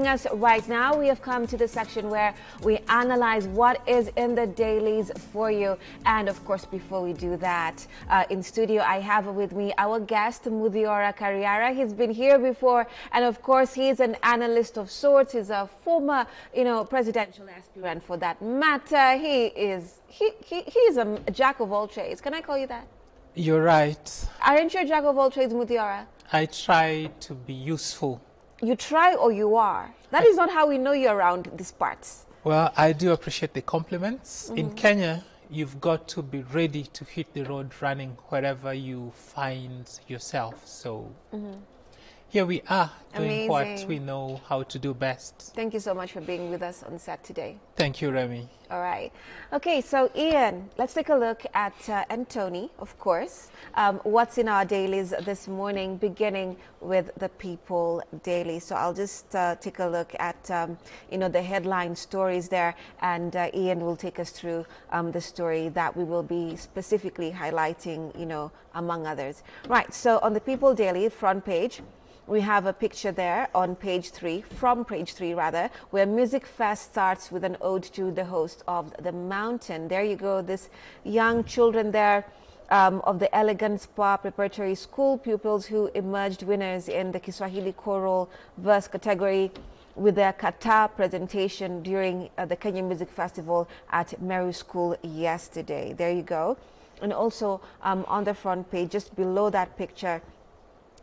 Us right now, we have come to the section where we analyze what is in the dailies for you. And of course, before we do that, in studio I have with me our guest Muthiora Kariara. He's been here before, and of course he's an analyst of sorts. He's a former presidential aspirant for that matter. He's a jack of all trades. Can I call you that? You're right. Aren't you a jack of all trades, Muthiora? I try to be useful. You try or you are. That is not how we know you around these parts. Well, I do appreciate the compliments. In Kenya, you've got to be ready to hit the road running wherever you find yourself. So here we are doing what we know how to do best. Thank you so much for being with us on set today. Thank you, Remy. All right. Okay, so Ian, let's take a look at, and Tony, of course, what's in our dailies this morning, beginning with the People Daily. So I'll just take a look at, the headline stories there, and Ian will take us through the story that we will be specifically highlighting, among others. Right, so on the People Daily front page, we have a picture there on page 3, from page 3 rather, where Music Fest starts with an ode to the host of the mountain. There you go, this young children there of the Elegant Spa Preparatory School pupils who emerged winners in the Kiswahili choral verse category with their kata presentation during the Kenya Music Festival at Meru School yesterday. There you go. And also on the front page, just below that picture,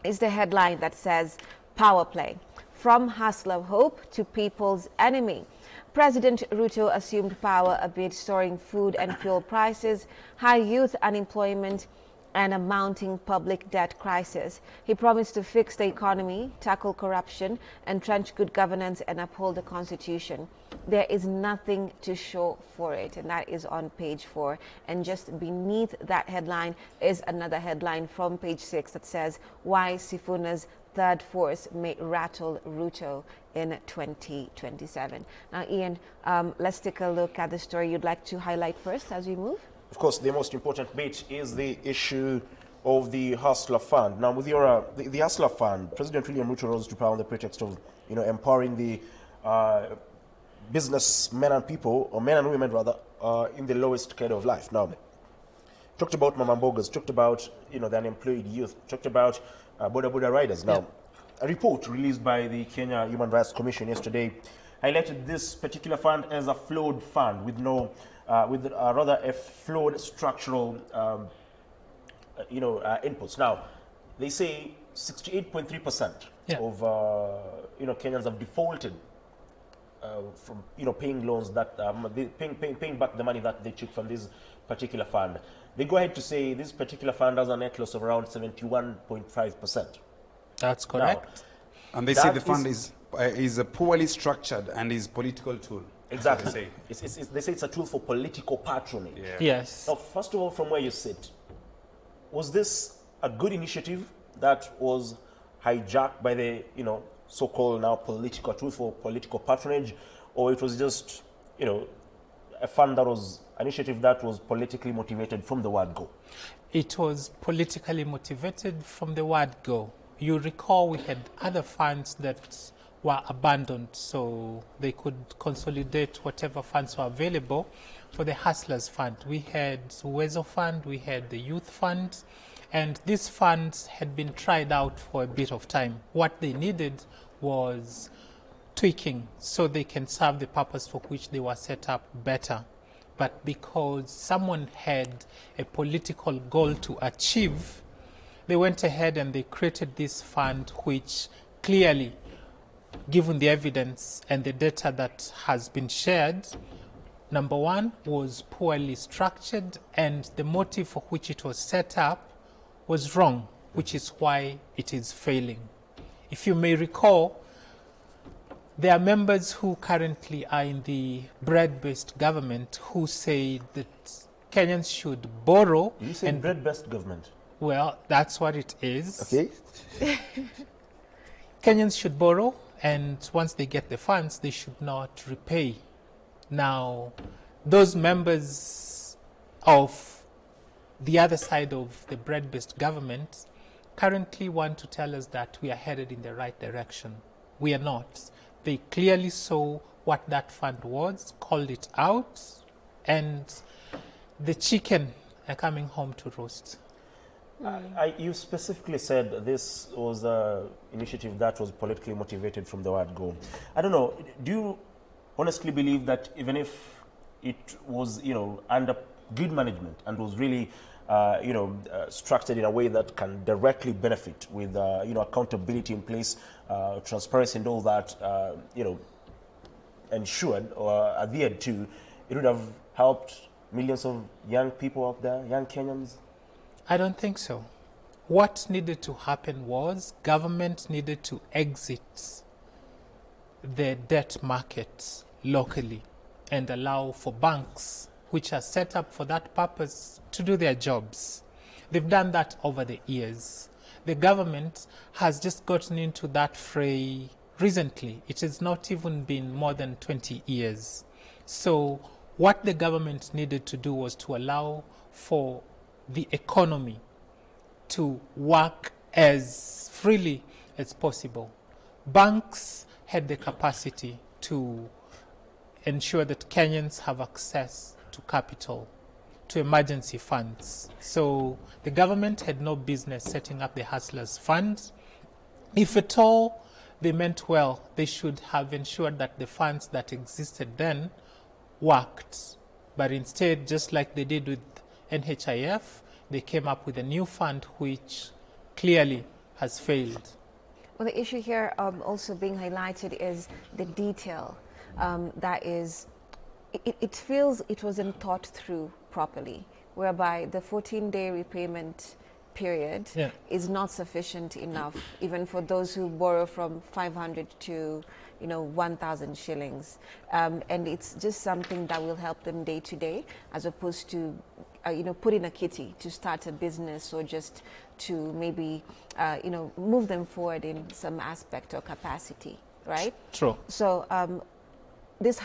is the headline that says, Power Play, from hustler hope to people's enemy. President Ruto assumed power amid soaring food and fuel prices, high youth unemployment, and a mounting public debt crisis. He promised to fix the economy, tackle corruption, entrench good governance, and uphold the constitution. There is nothing to show for it, and that is on page 4. And just beneath that headline is another headline from page 6 that says, Why Sifuna's third force may rattle Ruto in 2027. Now, Ian, let's take a look at the story you'd like to highlight first as we move. Of course, the most important bit is the issue of the Hustler Fund. Now, with the Hustler Fund, President William Ruto rose to power on the pretext of, empowering the businessmen and people, or men and women rather, in the lowest kind of life. Now, talked about Mama Mbogas, talked about, the unemployed youth, talked about Boda riders. Now, a report released by the Kenya Human Rights Commission yesterday highlighted this particular fund as a flawed fund with no rather a flawed structural, inputs. Now, they say 68.3% of, Kenyans have defaulted from, paying loans that, paying back the money that they took from this particular fund. They go ahead to say this particular fund has a net loss of around 71.5%. That's correct. Now, and they say the fund is a poorly structured and is political tool. Exactly. They say it's a tool for political patronage. Yeah. Yes. Now, first of all, from where you sit, was this a good initiative that was hijacked by the, so-called now political tool for political patronage, or it was just, a fund that was an initiative that was politically motivated from the word go? It was politically motivated from the word go. You recall we had other funds that were abandoned so they could consolidate whatever funds were available for the Hustlers Fund. We had Uwezo Fund, we had the Youth Fund, and these funds had been tried out for a bit of time. What they needed was tweaking so they can serve the purpose for which they were set up better. But because someone had a political goal to achieve, they went ahead and they created this fund which clearly, given the evidence and the data that has been shared, number one, was poorly structured, and the motive for which it was set up was wrong, which is why it is failing. If you may recall, there are members who currently are in the bread-based government who say that Kenyans should borrow. You say bread-based government? Well, that's what it is. Okay. Kenyans should borrow, and once they get the funds, they should not repay. Now, those members of the other side of the bread-based government currently want to tell us that we are headed in the right direction. We are not. They clearly saw what that fund was, called it out, and the chicken are coming home to roast. You specifically said this was an initiative that was politically motivated from the word go. I don't know, do you honestly believe that even if it was, under good management and was really, structured in a way that can directly benefit with, accountability in place, transparency and all that, ensured or adhered to, it would have helped millions of young people out there, young Kenyans? I don't think so. What needed to happen was government needed to exit the debt market locally and allow for banks, which are set up for that purpose, to do their jobs. They've done that over the years. The government has just gotten into that fray recently. It has not even been more than 20 years. So what the government needed to do was to allow for the economy to work as freely as possible. Banks had the capacity to ensure that Kenyans have access to capital, to emergency funds. So the government had no business setting up the Hustlers Fund. If at all they meant well, they should have ensured that the funds that existed then worked. But instead, just like they did with NHIF, they came up with a new fund which clearly has failed. Well, the issue here also being highlighted is the detail. That is, it feels it wasn't thought through properly, whereby the 14-day repayment period is not sufficient enough, even for those who borrow from 500 to 1,000 shillings. And it's just something that will help them day to day, as opposed to put in a kitty to start a business, or just to maybe move them forward in some aspect or capacity, right? True. So this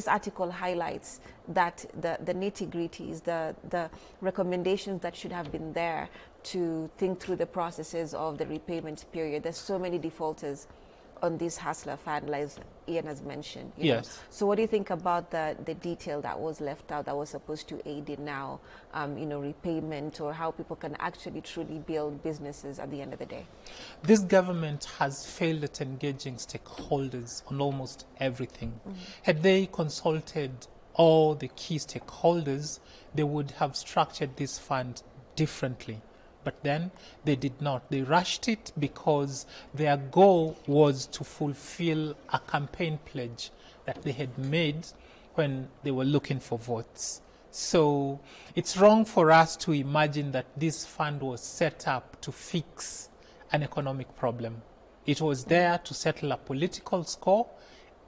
article highlights that the nitty-gritties, the recommendations that should have been there to think through the processes of the repayment period. There's so many defaulters on this Hustler Fund, as Ian has mentioned. Yes. So what do you think about the detail that was left out that was supposed to aid in now, repayment, or how people can actually truly build businesses at the end of the day? This government has failed at engaging stakeholders on almost everything. Had they consulted all the key stakeholders, they would have structured this fund differently. But then they did not. They rushed it because their goal was to fulfill a campaign pledge that they had made when they were looking for votes. So it's wrong for us to imagine that this fund was set up to fix an economic problem. It was there to settle a political score,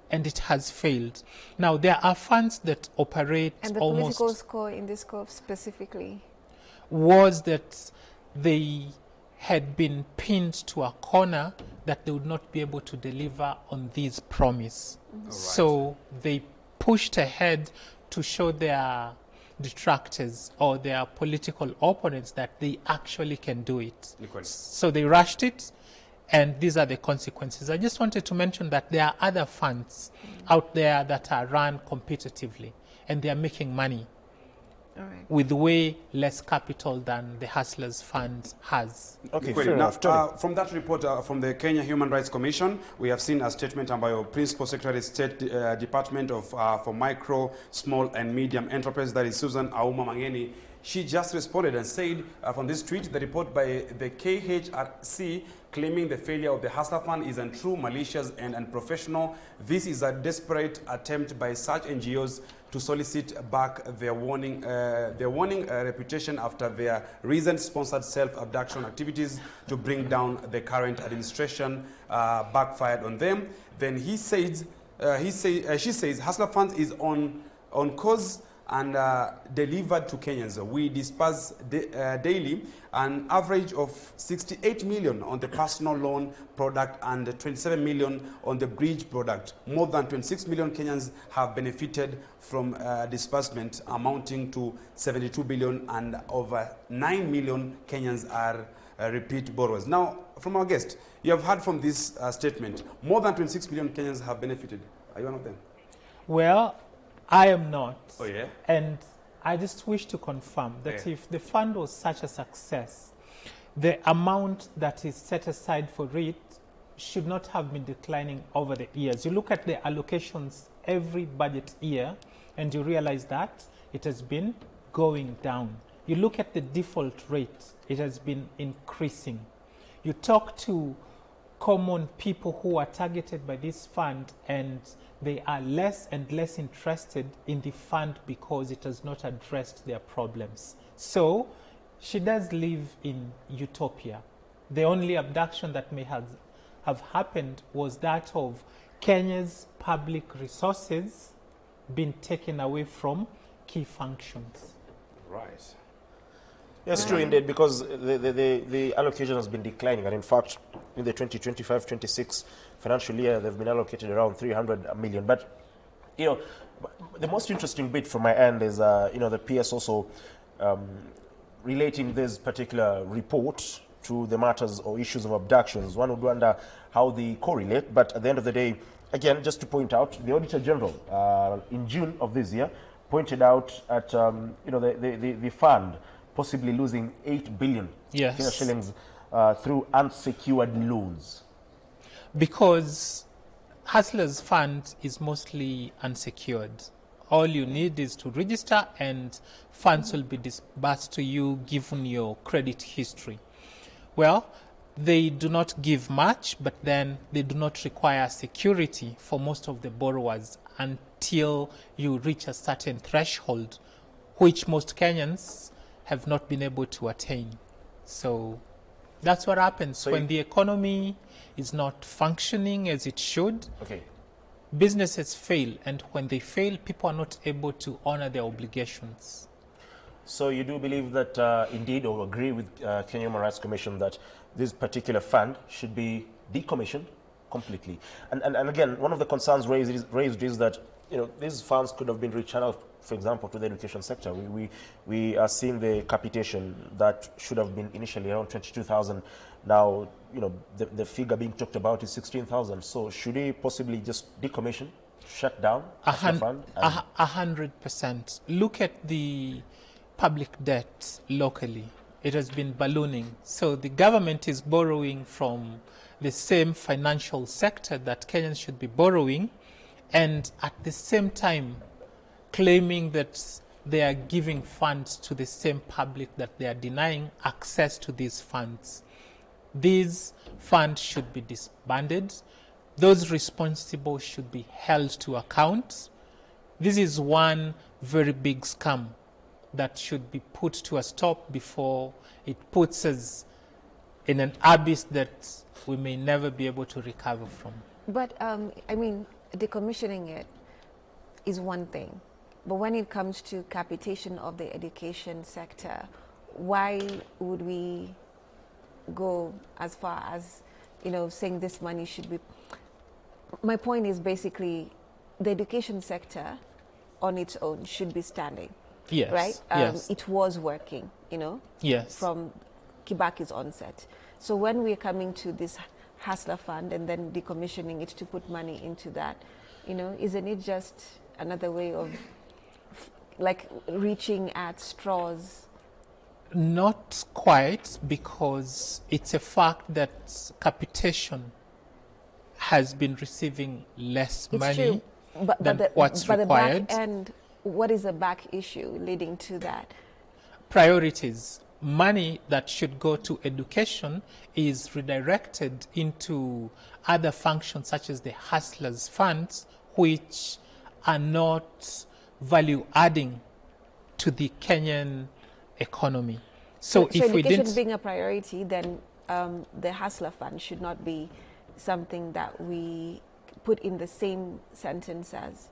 and it has failed. Now, there are funds that operate almost... And the political score in this scope specifically? Was that they had been pinned to a corner that they would not be able to deliver on this promise. Right. So they pushed ahead to show their detractors or their political opponents that they actually can do it. So they rushed it, and these are the consequences. I just wanted to mention that there are other funds out there that are run competitively, and they are making money. All right. With way less capital than the Hustlers Fund has. Okay, fair enough. From that report from the Kenya Human Rights Commission, we have seen a statement by your Principal Secretary State Department of for Micro, Small and Medium Enterprise, that is Susan Auma Mangeni. She just responded and said from this tweet, the report by the KHRC claiming the failure of the Hustler Fund is untrue, malicious and unprofessional. This is a desperate attempt by such NGOs to solicit back their warning reputation after their recent sponsored self-abduction activities to bring down the current administration backfired on them. Then she says Hustler Fund is on course and delivered to Kenyans. We disperse daily an average of 68 million on the personal loan product and 27 million on the bridge product. More than 26 million Kenyans have benefited from disbursement amounting to 72 billion, and over 9 million Kenyans are repeat borrowers. Now, from our guest, you have heard from this statement, more than 26 million Kenyans have benefited. Are you one of them? Well, I am not. Oh, yeah? And I just wish to confirm that if the fund was such a success, the amount that is set aside for it should not have been declining over the years. You look at the allocations every budget year and you realize that it has been going down. You look at the default rate, it has been increasing. You talk to common people who are targeted by this fund and they are less and less interested in the fund because it has not addressed their problems. So she does live in utopia. The only abduction that may have happened was that of Kenya's public resources being taken away from key functions. Right. Yes, true indeed, because the allocation has been declining, and in fact, in the 2025-26 financial year, they've been allocated around 300 million. But, you know, the most interesting bit from my end is, you know, the PS also relating this particular report to the matters or issues of abductions. One would wonder how they correlate, but at the end of the day, again, just to point out, the Auditor General in June of this year pointed out at, you know, the fund possibly losing 8 billion Kenya shillings through unsecured loans. Because Hustlers Fund is mostly unsecured. All you need is to register and funds will be disbursed to you given your credit history. Well, they do not give much, but then they do not require security for most of the borrowers until you reach a certain threshold, which most Kenyans have not been able to attain. So that's what happens. So when the economy is not functioning as it should, businesses fail, and when they fail, people are not able to honor their obligations. So you do believe that indeed, or agree with Kenya Human Rights Commission that this particular fund should be decommissioned completely? And again, one of the concerns raised is that, you know, these funds could have been rechanneled, for example, to the education sector. We are seeing the capitation that should have been initially around 22,000. Now, you know, the figure being talked about is 16,000. So should we possibly just decommission, shut down the fund? 100%. Look at the public debt locally. It has been ballooning. So the government is borrowing from the same financial sector that Kenyans should be borrowing, and at the same time claiming that they are giving funds to the same public that they are denying access to these funds. These funds should be disbanded. Those responsible should be held to account. This is one very big scam that should be put to a stop before it puts us in an abyss that we may never be able to recover from. But, I mean, decommissioning it is one thing. But when it comes to capitation of the education sector, why would we go as far as, you know, saying this money should be... My point is basically the education sector on its own should be standing. Yes. Right? Yes. It was working, you know, yes, from Kibaki's onset. So when we're coming to this Hustler Fund and then decommissioning it to put money into that, you know, isn't it just another way of like reaching at straws? Not quite, because it's a fact that capitation has been receiving less money than what's required. But the back end, what is the back issue leading to that? Priorities. Money that should go to education is redirected into other functions such as the Hustlers Funds, which are not value adding to the Kenyan economy. So if we didn't... education being a priority, then the Hustler Fund should not be something that we put in the same sentence as...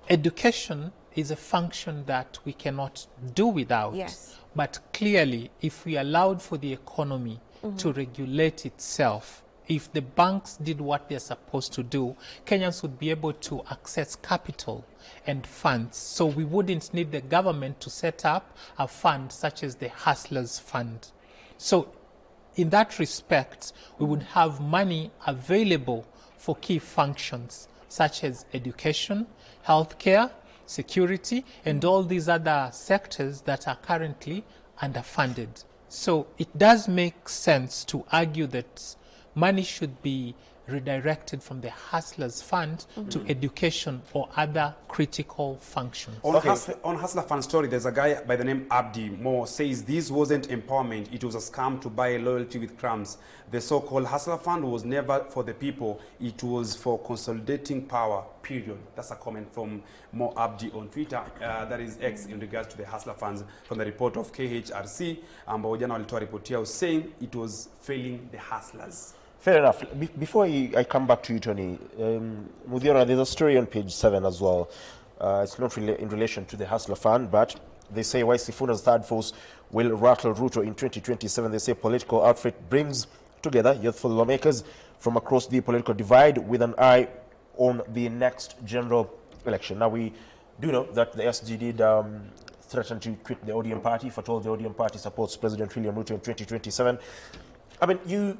Education is a function that we cannot do without. Yes. But clearly, if we allowed for the economy to regulate itself, if the banks did what they're supposed to do, Kenyans would be able to access capital and funds. So we wouldn't need the government to set up a fund such as the Hustlers Fund. So in that respect, we would have money available for key functions such as education, healthcare, security, and all these other sectors that are currently underfunded. So it does make sense to argue that money should be redirected from the Hustlers Fund to education or other critical functions. On Hustler Fund story, there's a guy by the name Abdi Moore says this wasn't empowerment, it was a scam to buy loyalty with crumbs. The so-called Hustler Fund was never for the people, it was for consolidating power, period. That's a comment from Moore Abdi on Twitter, that is X, in regards to the Hustler Funds from the report of KHRC. Ambao jana walitoa ripoti yao saying it was failing the hustlers. Fair enough. Before I come back to you, Tony, Mudhiora, there's a story on page 7 as well. It's not really in relation to the Hustler Fund, but they say why Sifuna's third force will rattle Ruto in 2027. They say political outfit brings together youthful lawmakers from across the political divide with an eye on the next general election. Now, we do know that the SG did threaten to quit the ODM party if at all the ODM party supports President William Ruto in 2027. I mean,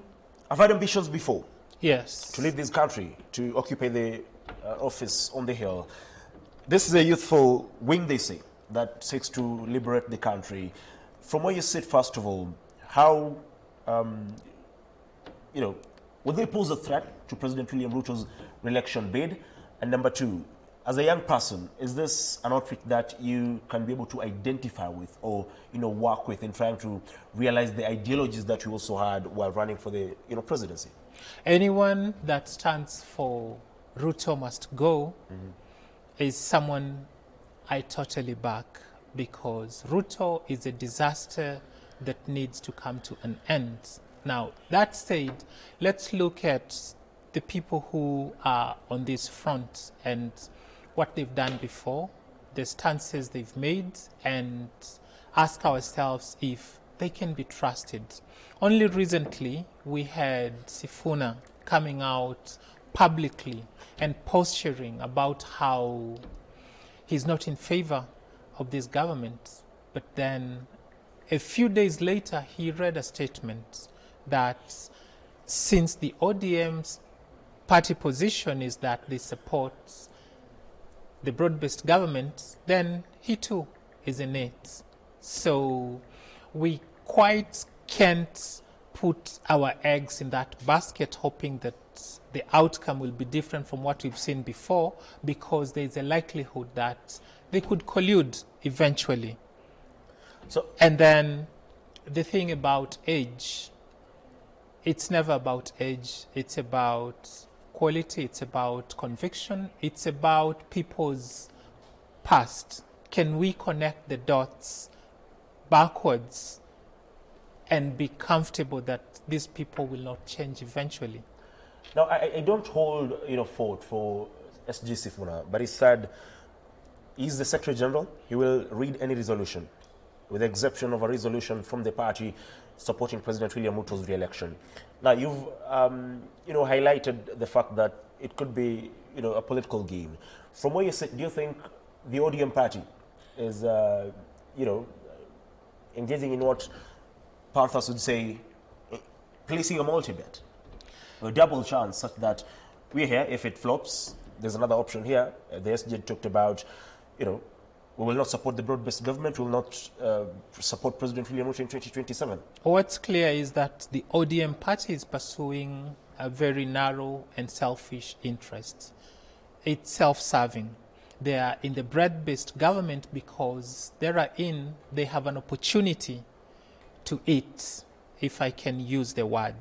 I've had ambitions before. Yes. To lead this country, to occupy the office on the Hill. This is a youthful wing, they say, that seeks to liberate the country. From where you sit, first of all, how, would they pose a threat to President William Ruto's re-election bid? And number two, as a young person, is this an outfit that you can be able to identify with or, work with in trying to realize the ideologies that you also had while running for the, presidency? Anyone that stands for Ruto must go is someone I totally back, because Ruto is a disaster that needs to come to an end. Now, that said, let's look at the people who are on this front and what they've done before, the stances they've made, and ask ourselves if they can be trusted. Only recently, we had Sifuna coming out publicly and posturing about how he's not in favor of this government. But then a few days later, he read a statement that since the ODM's party position is that they support the broad-based government, then he too is in it. So we quite can't put our eggs in that basket hoping that the outcome will be different from what we've seen before, because there's a likelihood that they could collude eventually. And then the thing about age, it's never about age, it's about quality, it's about conviction, it's about people's past. Can we connect the dots backwards and be comfortable that these people will not change eventually? Now, I don't hold fort for SG Sifuna, but he said he's the Secretary General. He will read any resolution, with the exception of a resolution from the party supporting President William Ruto's re-election. Now, you've highlighted the fact that it could be a political game. From where you sit, do you think the ODM party is engaging in what Parthas would say, placing a multi-bet, a double chance, such that we're here, if it flops, there's another option here. The SG talked about, we will not support the broad-based government, we will not support President William Ruto in 2027. What's clear is that the ODM party is pursuing a very narrow and selfish interest. It's self-serving. They are in the broad-based government because therein they have an opportunity to eat, if I can use the word.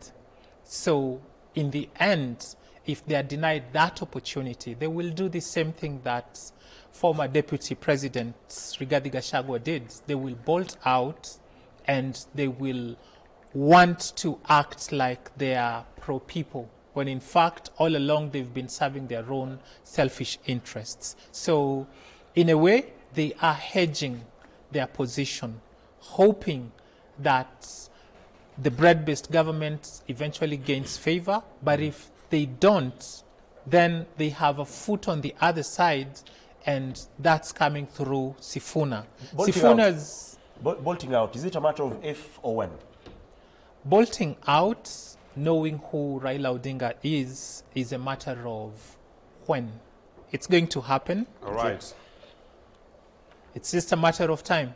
So in the end, if they are denied that opportunity, they will do the same thing that former Deputy President Rigathi Gachagua did. They will bolt out and they will want to act like they are pro-people, when in fact all along they've been serving their own selfish interests. So in a way, they are hedging their position, hoping that the broad-based government eventually gains favor, but if they don't, then they have a foot on the other side, and that's coming through Sifuna. Bolting out, is it a matter of if or when? bolting out, knowing who Raila Odinga is a matter of when. It's going to happen. All right. It's just a matter of time.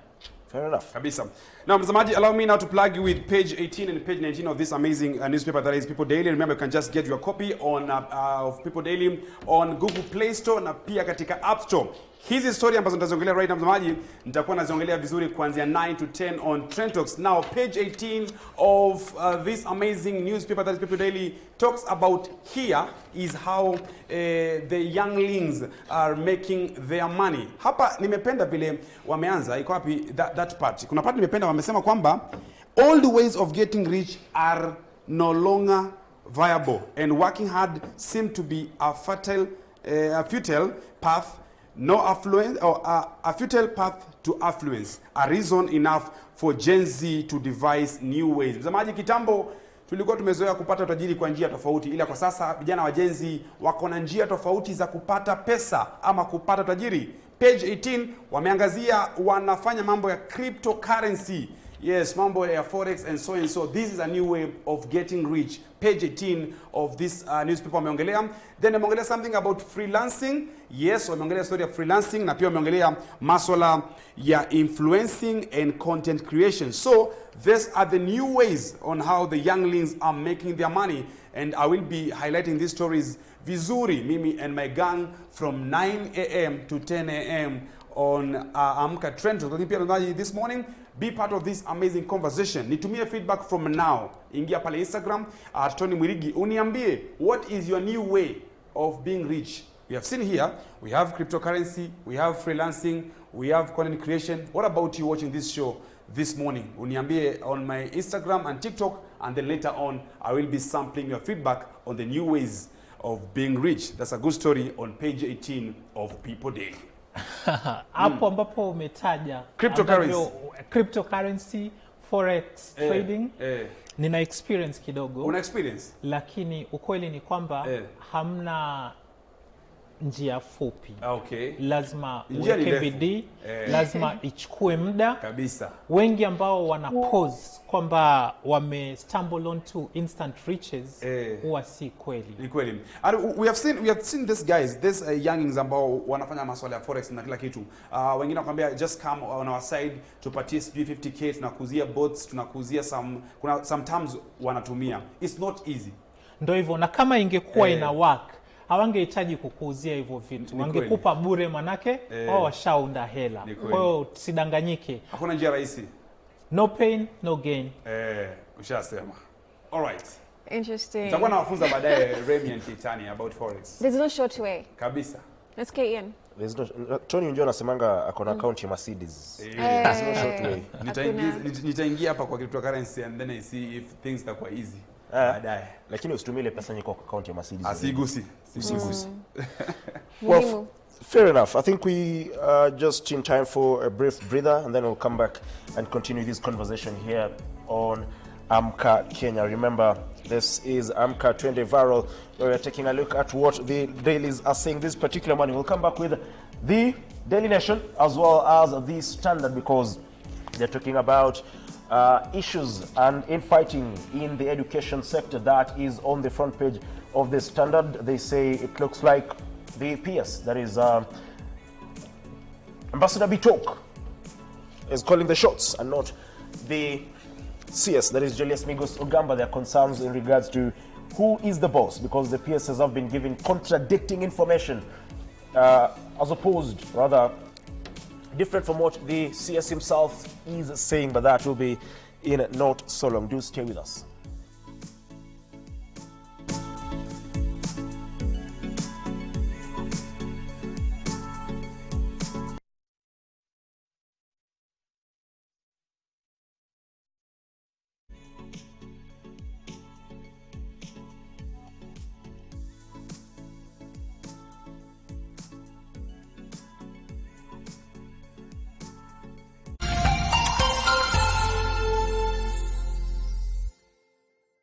Fair enough. Kabisa. Now, Mzamaji, allow me now to plug you with page 18 and page 19 of this amazing newspaper that is People Daily. Remember, you can just get your copy on of People Daily on Google Play Store na pia katika App Store. Hizi story ambazo nitaziongelea right now, mtazamaji, nitakuwa naziongelea vizuri kuanzia 9 to 10 on Trend Talks. Now, page 18 of this amazing newspaper that is People Daily talks about here is how the younglings are making their money. Hapa nimependa vile wameanza, iko wapi that part. Kuna part nimependa wamesema kwamba all the ways of getting rich are no longer viable and working hard seem to be a futile path. No affluence or a futile path to affluence, a reason enough for Gen Z to devise new ways. Mtazamaji, kitambo tulikuwa tumezoea kupata utajiri kwa njia tofauti, ila kwa sasa vijana wa Gen Z wako na njia tofauti za kupata pesa ama kupata utajiri. Page 18 wameangazia wanafanya mambo ya cryptocurrency. Yes, mambo ya forex and so and so. This is a new way of getting rich. Page 18 of this newspaper wameongelea. Then wameongelea something about freelancing. Yes, wameongelea story ya freelancing na pia wameongelea masuala ya influencing and content creation. So, these are the new ways on how the younglings are making their money. And I will be highlighting these stories vizuri, Mimi and my gang, from 9 a.m. to 10 a.m. on Amka Trend Talks. This morning, be part of this amazing conversation. Nitumie feedback from now. Ingia pale Instagram at Tony Mwirigi. Uniambie, what is your new way of being rich? We have seen here, we have cryptocurrency, we have freelancing, we have content creation. What about you watching this show this morning? Uniambie on my Instagram and TikTok, and then later on, I will be sampling your feedback on the new ways of being rich. That's a good story on page 18 of People Daily. Hapo ambapo umetaja cryptocurrency, forex trading, nina experience kidogo. Una experience? Lakini ukweli ni kwamba hamna njia fupi. Okay. Lazima uweke bidii, lazima ichukue muda. Kabisa. Wengi ambao wana pose kwamba wame stumble onto instant riches huwa si kweli. Ni kweli. We have seen this guys, this youngings ambao wanafanya masuala ya forex na kila kitu. Wengine wakwambia just come on our side tupatie 50k, tunakuzia bots, tunakuzia some terms wanatumia. It's not easy. Ndio hivyo, na kama ingekuwa ina work hawangehitaji kukuuzia hivyo vitu. Wangekupa bure manake wao washaunda hela. Kwa hiyo tusidanganyike. Hakuna njia rahisi. No pain, no gain. Ushasema. All right. Interesting. Tutakuwa na wafunza baadaye Remy and Titani about forex. There's no short way. Kabisa. Let's get in. There's no, Tony unjua anasemanga akona account ya Mercedes. There's no short way. Nitaingia hapa kwa cryptocurrency and then I see if things are easy. Baadaye. Lakini usitumie ile pesa nyiko kwa account ya Mercedes. Asigusi. Well, fair enough. I think we are just in time for a brief breather, and then we'll come back and continue this conversation here on Amka Kenya. Remember, this is Amka 20 Viral, where we're taking a look at what the dailies are saying this particular morning. We'll come back with the Daily Nation as well as the Standard, because they're talking about issues and infighting in the education sector. That is on the front page of the Standard. They say it looks like the PS, that is Ambassador Bitok, is calling the shots and not the CS, that is Julius Migos Ogamba. Their concerns in regards to who is the boss, because the PSs have been given contradicting information, as opposed, rather different from what the CS himself is saying, but that will be in not so long. Do stay with us.